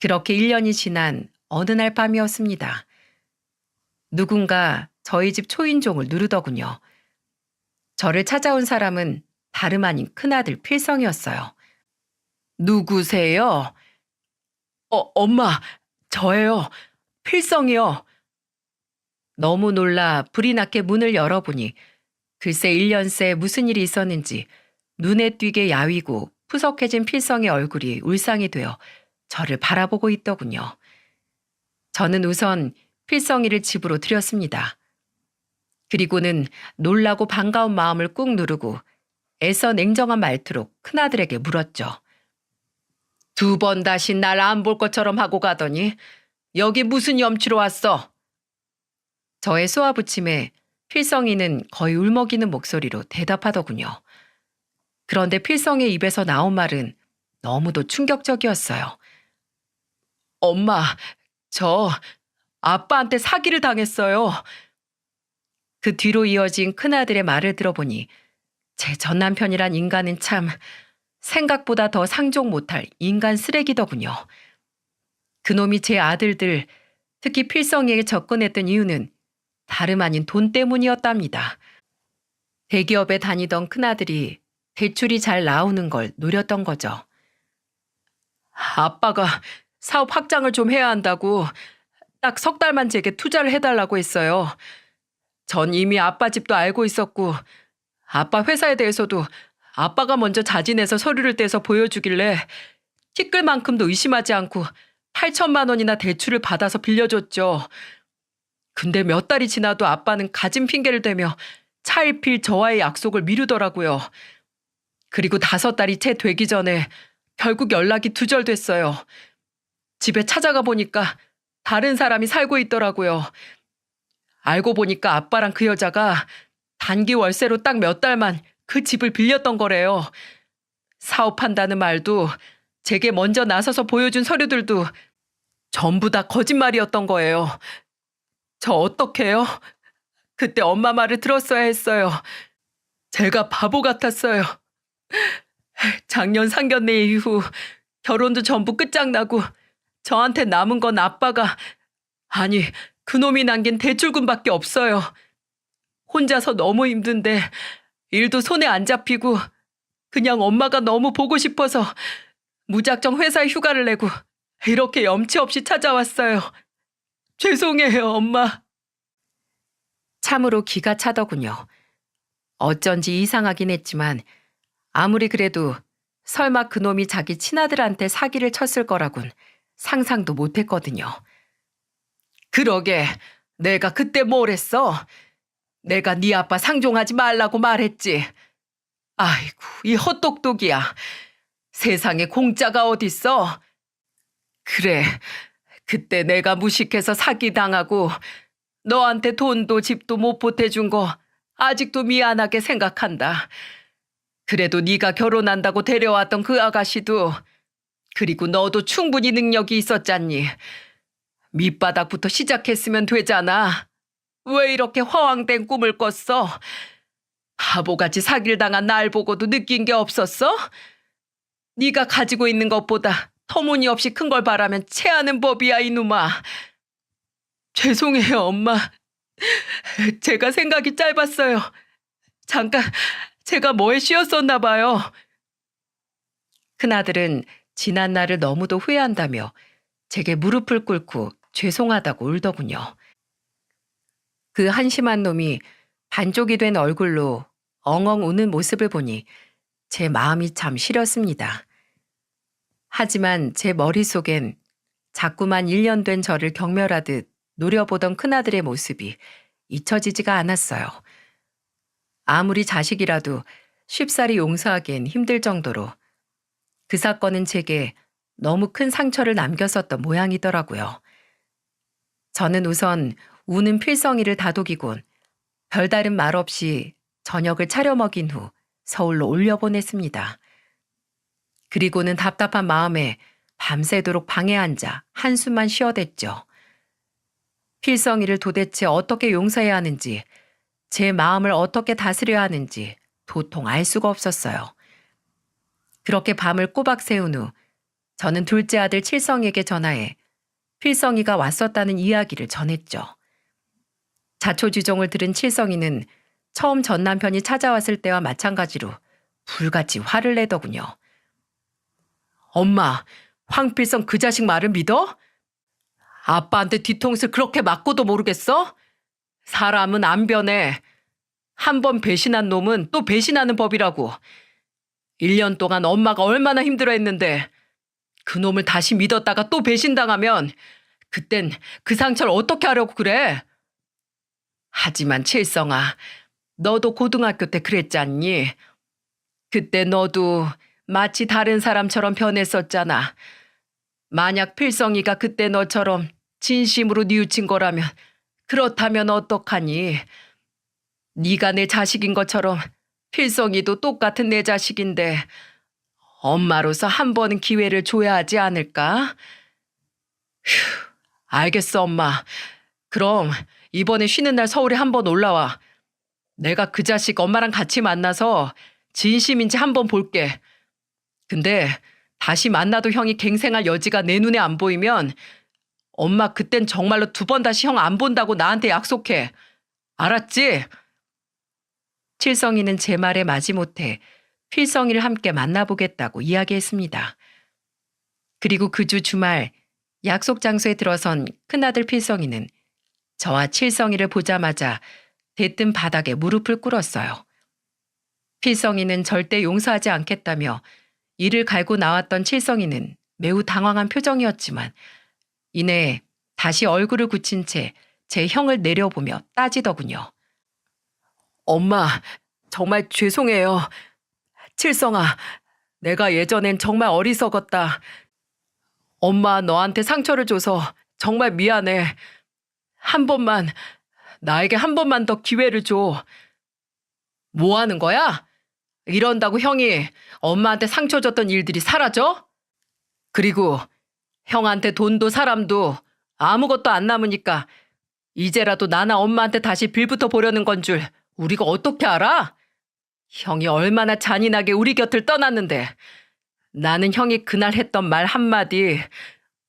그렇게 1년이 지난 어느 날 밤이었습니다. 누군가 저희 집 초인종을 누르더군요. 저를 찾아온 사람은 다름 아닌 큰아들 필성이었어요. 누구세요? 엄마, 저예요. 필성이요. 너무 놀라 불이 나게 문을 열어보니 글쎄 1년 새 무슨 일이 있었는지 눈에 띄게 야위고 푸석해진 필성의 얼굴이 울상이 되어 저를 바라보고 있더군요. 저는 우선 필성이를 집으로 들였습니다. 그리고는 놀라고 반가운 마음을 꾹 누르고 애써 냉정한 말투로 큰아들에게 물었죠. 2번 다시 날 안 볼 것처럼 하고 가더니 여기 무슨 염치로 왔어? 저의 쏘아붙임에 필성이는 거의 울먹이는 목소리로 대답하더군요. 그런데 필성의 입에서 나온 말은 너무도 충격적이었어요. 엄마, 저 아빠한테 사기를 당했어요. 그 뒤로 이어진 큰아들의 말을 들어보니 제 전남편이란 인간은 참 생각보다 더 상종 못할 인간 쓰레기더군요. 그놈이 제 아들들, 특히 필성이에게 접근했던 이유는 다름 아닌 돈 때문이었답니다. 대기업에 다니던 큰아들이 대출이 잘 나오는 걸 노렸던 거죠. 아빠가 사업 확장을 좀 해야 한다고 딱 3달만 제게 투자를 해달라고 했어요. 전 이미 아빠 집도 알고 있었고 아빠 회사에 대해서도 아빠가 먼저 자진해서 서류를 떼서 보여주길래 티끌만큼도 의심하지 않고 8천만 원이나 대출을 받아서 빌려줬죠. 근데 몇 달이 지나도 아빠는 가진 핑계를 대며 차일필 저와의 약속을 미루더라고요. 그리고 5달이 채 되기 전에 결국 연락이 두절됐어요. 집에 찾아가 보니까 다른 사람이 살고 있더라고요. 알고 보니까 아빠랑 그 여자가 단기 월세로 딱 몇 달만 그 집을 빌렸던 거래요. 사업한다는 말도 제게 먼저 나서서 보여준 서류들도 전부 다 거짓말이었던 거예요. 저 어떡해요? 그때 엄마 말을 들었어야 했어요. 제가 바보 같았어요. 작년 상견례 이후 결혼도 전부 끝장나고 저한테 남은 건 아빠가, 아니 그놈이 남긴 대출금밖에 없어요. 혼자서 너무 힘든데 일도 손에 안 잡히고 그냥 엄마가 너무 보고 싶어서 무작정 회사에 휴가를 내고 이렇게 염치 없이 찾아왔어요. 죄송해요, 엄마. 참으로 기가 차더군요. 어쩐지 이상하긴 했지만 아무리 그래도 설마 그놈이 자기 친아들한테 사기를 쳤을 거라곤 상상도 못했거든요. 그러게 내가 그때 뭘 했어? 내가 네 아빠 상종하지 말라고 말했지. 아이고 이 헛똑똑이야. 세상에 공짜가 어딨어. 그래 그때 내가 무식해서 사기당하고 너한테 돈도 집도 못 보태준 거 아직도 미안하게 생각한다. 그래도 네가 결혼한다고 데려왔던 그 아가씨도 그리고 너도 충분히 능력이 있었잖니. 밑바닥부터 시작했으면 되잖아. 왜 이렇게 허황된 꿈을 꿨어? 바보같이 사기를 당한 날 보고도 느낀 게 없었어? 네가 가지고 있는 것보다 터무니없이 큰 걸 바라면 체하는 법이야 이놈아. 죄송해요 엄마. 제가 생각이 짧았어요. 잠깐 제가 뭐에 씌었었나 봐요. 큰아들은 지난 날을 너무도 후회한다며 제게 무릎을 꿇고 죄송하다고 울더군요. 그 한심한 놈이 반쪽이 된 얼굴로 엉엉 우는 모습을 보니 제 마음이 참 시렸습니다. 하지만 제 머릿속엔 자꾸만 1년 된 저를 경멸하듯 노려보던 큰아들의 모습이 잊혀지지가 않았어요. 아무리 자식이라도 쉽사리 용서하기엔 힘들 정도로 그 사건은 제게 너무 큰 상처를 남겼었던 모양이더라고요. 저는 우선 우는 필성이를 다독이곤 별다른 말 없이 저녁을 차려 먹인 후 서울로 올려보냈습니다. 그리고는 답답한 마음에 밤새도록 방에 앉아 한숨만 쉬어댔죠. 필성이를 도대체 어떻게 용서해야 하는지, 제 마음을 어떻게 다스려야 하는지 도통 알 수가 없었어요. 그렇게 밤을 꼬박 새운 후 저는 둘째 아들 칠성에게 전화해 필성이가 왔었다는 이야기를 전했죠. 자초지종을 들은 칠성이는 처음 전 남편이 찾아왔을 때와 마찬가지로 불같이 화를 내더군요. 엄마, 황필성 그 자식 말을 믿어? 아빠한테 뒤통수를 그렇게 맞고도 모르겠어? 사람은 안 변해. 한 번 배신한 놈은 또 배신하는 법이라고. 1년 동안 엄마가 얼마나 힘들어했는데 그 놈을 다시 믿었다가 또 배신당하면 그땐 그 상처를 어떻게 하려고 그래? 하지만 칠성아, 너도 고등학교 때 그랬잖니? 그때 너도 마치 다른 사람처럼 변했었잖아. 만약 필성이가 그때 너처럼 진심으로 뉘우친 거라면 그렇다면 어떡하니? 네가 내 자식인 것처럼 필성이도 똑같은 내 자식인데 엄마로서 한 번은 기회를 줘야 하지 않을까? 휴, 알겠어 엄마. 그럼 이번에 쉬는 날 서울에 한번 올라와. 내가 그 자식 엄마랑 같이 만나서 진심인지 한번 볼게. 근데 다시 만나도 형이 갱생할 여지가 내 눈에 안 보이면 엄마 그땐 정말로 2번 다시 형 안 본다고 나한테 약속해. 알았지? 칠성이는 제 말에 마지못해 필성이를 함께 만나보겠다고 이야기했습니다. 그리고 그 주 주말 약속 장소에 들어선 큰아들 필성이는 저와 칠성이를 보자마자 대뜸 바닥에 무릎을 꿇었어요. 필성이는 절대 용서하지 않겠다며 이를 갈고 나왔던 칠성이는 매우 당황한 표정이었지만 이내 다시 얼굴을 굳힌 채 제 형을 내려보며 따지더군요. 엄마, 정말 죄송해요. 칠성아, 내가 예전엔 정말 어리석었다. 엄마 너한테 상처를 줘서 정말 미안해. 한 번만, 나에게 한 번만 더 기회를 줘. 뭐 하는 거야? 이런다고 형이 엄마한테 상처 줬던 일들이 사라져? 그리고 형한테 돈도 사람도 아무것도 안 남으니까 이제라도 나나 엄마한테 다시 빌붙어 보려는 건 줄 우리가 어떻게 알아? 형이 얼마나 잔인하게 우리 곁을 떠났는데 나는 형이 그날 했던 말 한마디,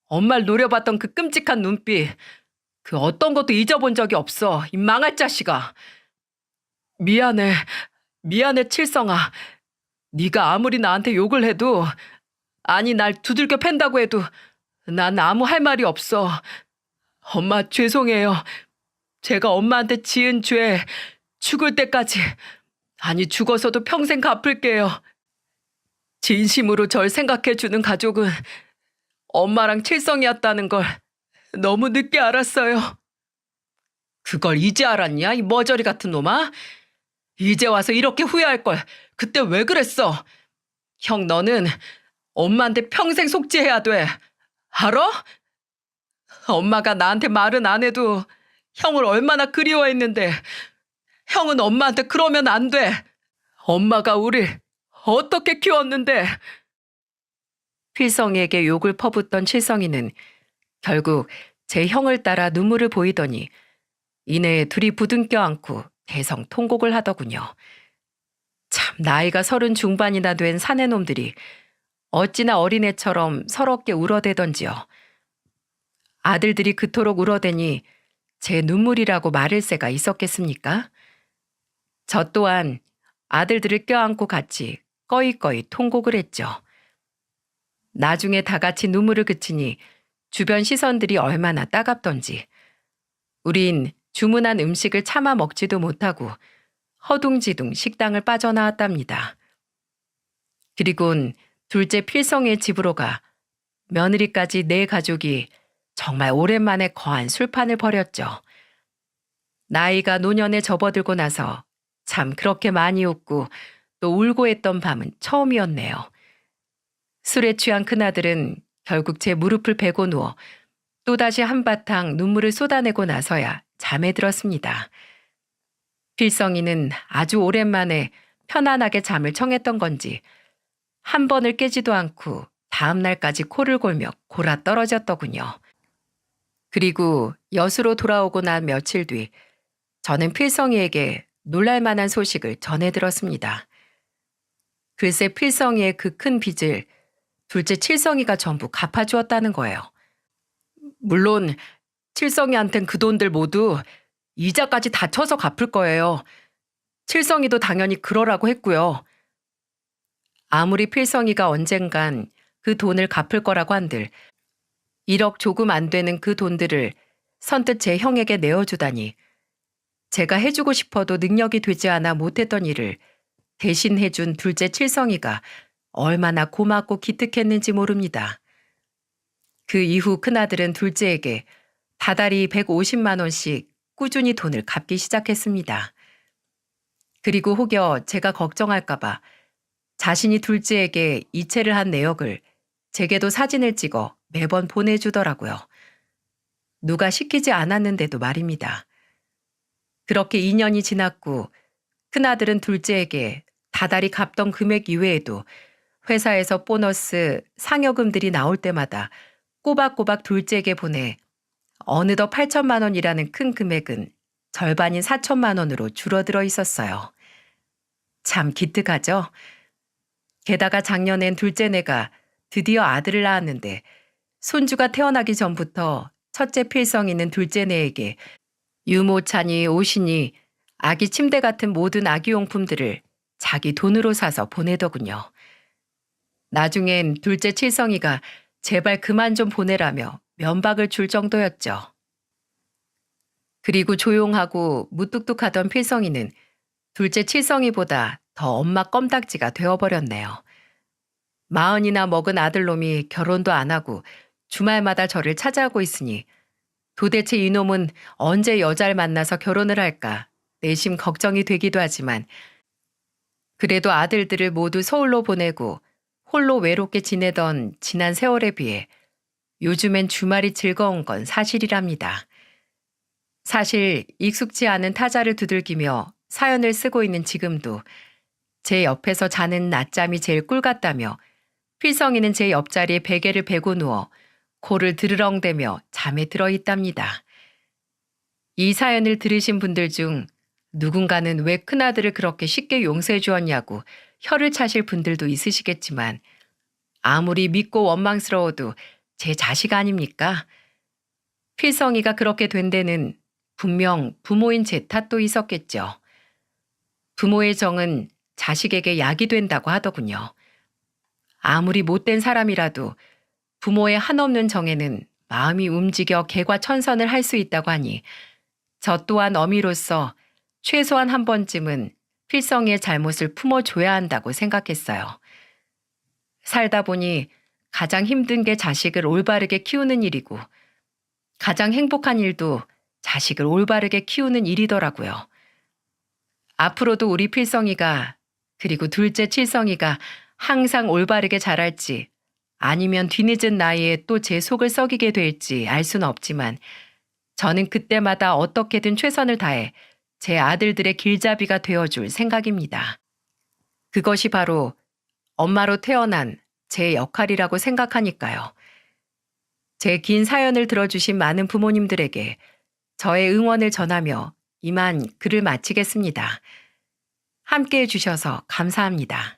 엄마를 노려봤던 그 끔찍한 눈빛, 그 어떤 것도 잊어본 적이 없어. 이 망할 자식아. 미안해. 미안해 칠성아. 네가 아무리 나한테 욕을 해도 아니 날 두들겨 팬다고 해도 난 아무 할 말이 없어. 엄마 죄송해요. 제가 엄마한테 지은 죄 죽을 때까지 아니 죽어서도 평생 갚을게요. 진심으로 절 생각해주는 가족은 엄마랑 칠성이었다는 걸 너무 늦게 알았어요. 그걸 이제 알았냐 이 머저리 같은 놈아? 이제 와서 이렇게 후회할 걸 그때 왜 그랬어? 형 너는 엄마한테 평생 속죄해야 돼. 알아? 엄마가 나한테 말은 안 해도 형을 얼마나 그리워했는데 형은 엄마한테 그러면 안 돼. 엄마가 우릴 어떻게 키웠는데. 필성이에게 욕을 퍼붓던 칠성이는 결국 제 형을 따라 눈물을 보이더니 이내에 둘이 부둥켜 안고 대성통곡을 하더군요. 참 나이가 30 중반이나 된 사내놈들이 어찌나 어린애처럼 서럽게 울어대던지요. 아들들이 그토록 울어대니 제 눈물이라고 말일 새가 있었겠습니까? 저 또한 아들들을 껴안고 같이 꺼이꺼이 통곡을 했죠. 나중에 다 같이 눈물을 그치니 주변 시선들이 얼마나 따갑던지 우린 주문한 음식을 차마 먹지도 못하고 허둥지둥 식당을 빠져나왔답니다. 그리곤 둘째 필성의 집으로 가 며느리까지 네 가족이 정말 오랜만에 거한 술판을 벌였죠. 나이가 노년에 접어들고 나서 참 그렇게 많이 웃고 또 울고 했던 밤은 처음이었네요. 술에 취한 큰아들은 결국 제 무릎을 베고 누워 또다시 한바탕 눈물을 쏟아내고 나서야 잠에 들었습니다. 필성이는 아주 오랜만에 편안하게 잠을 청했던 건지 한 번을 깨지도 않고 다음 날까지 코를 골며 골아 떨어졌더군요. 그리고 여수로 돌아오고 난 며칠 뒤 저는 필성이에게 놀랄만한 소식을 전해 들었습니다. 글쎄 필성이의 그 큰 빚을 둘째 칠성이가 전부 갚아주었다는 거예요. 물론 칠성이한텐 그 돈들 모두 이자까지 다 쳐서 갚을 거예요. 칠성이도 당연히 그러라고 했고요. 아무리 필성이가 언젠간 그 돈을 갚을 거라고 한들 1억 조금 안 되는 그 돈들을 선뜻 제 형에게 내어주다니 제가 해주고 싶어도 능력이 되지 않아 못했던 일을 대신 해준 둘째 칠성이가 얼마나 고맙고 기특했는지 모릅니다. 그 이후 큰아들은 둘째에게 다달이 150만 원씩 꾸준히 돈을 갚기 시작했습니다. 그리고 혹여 제가 걱정할까봐 자신이 둘째에게 이체를 한 내역을 제게도 사진을 찍어 매번 보내주더라고요. 누가 시키지 않았는데도 말입니다. 그렇게 2년이 지났고 큰아들은 둘째에게 다달이 갚던 금액 이외에도 회사에서 보너스, 상여금들이 나올 때마다 꼬박꼬박 둘째에게 보내 어느덧 8천만 원이라는 큰 금액은 절반인 4천만 원으로 줄어들어 있었어요. 참 기특하죠? 게다가 작년엔 둘째네가 드디어 아들을 낳았는데 손주가 태어나기 전부터 첫째 필성이는 둘째네에게 유모차니 옷이니 아기 침대 같은 모든 아기용품들을 자기 돈으로 사서 보내더군요. 나중엔 둘째 칠성이가 제발 그만 좀 보내라며 면박을 줄 정도였죠. 그리고 조용하고 무뚝뚝하던 필성이는 둘째 칠성이보다 더 엄마 껌딱지가 되어버렸네요. 40이나 먹은 아들놈이 결혼도 안 하고 주말마다 저를 찾아오고 있으니 도대체 이놈은 언제 여자를 만나서 결혼을 할까 내심 걱정이 되기도 하지만 그래도 아들들을 모두 서울로 보내고 홀로 외롭게 지내던 지난 세월에 비해 요즘엔 주말이 즐거운 건 사실이랍니다. 사실 익숙지 않은 타자를 두들기며 사연을 쓰고 있는 지금도 제 옆에서 자는 낮잠이 제일 꿀 같다며 필성이는 제 옆자리에 베개를 베고 누워 코를 드르렁대며 잠에 들어 있답니다. 이 사연을 들으신 분들 중 누군가는 왜 큰아들을 그렇게 쉽게 용서해 주었냐고 혀를 차실 분들도 있으시겠지만 아무리 믿고 원망스러워도 제 자식 아닙니까? 필성이가 그렇게 된 데는 분명 부모인 제 탓도 있었겠죠. 부모의 정은 자식에게 약이 된다고 하더군요. 아무리 못된 사람이라도 부모의 한없는 정에는 마음이 움직여 개과천선을 할 수 있다고 하니 저 또한 어미로서 최소한 한 번쯤은 필성이의 잘못을 품어줘야 한다고 생각했어요. 살다 보니 가장 힘든 게 자식을 올바르게 키우는 일이고 가장 행복한 일도 자식을 올바르게 키우는 일이더라고요. 앞으로도 우리 필성이가 그리고 둘째 칠성이가 항상 올바르게 자랄지 아니면 뒤늦은 나이에 또 제 속을 썩이게 될지 알 수는 없지만 저는 그때마다 어떻게든 최선을 다해 제 아들들의 길잡이가 되어줄 생각입니다. 그것이 바로 엄마로 태어난 제 역할이라고 생각하니까요. 제 긴 사연을 들어주신 많은 부모님들에게 저의 응원을 전하며 이만 글을 마치겠습니다. 함께해 주셔서 감사합니다.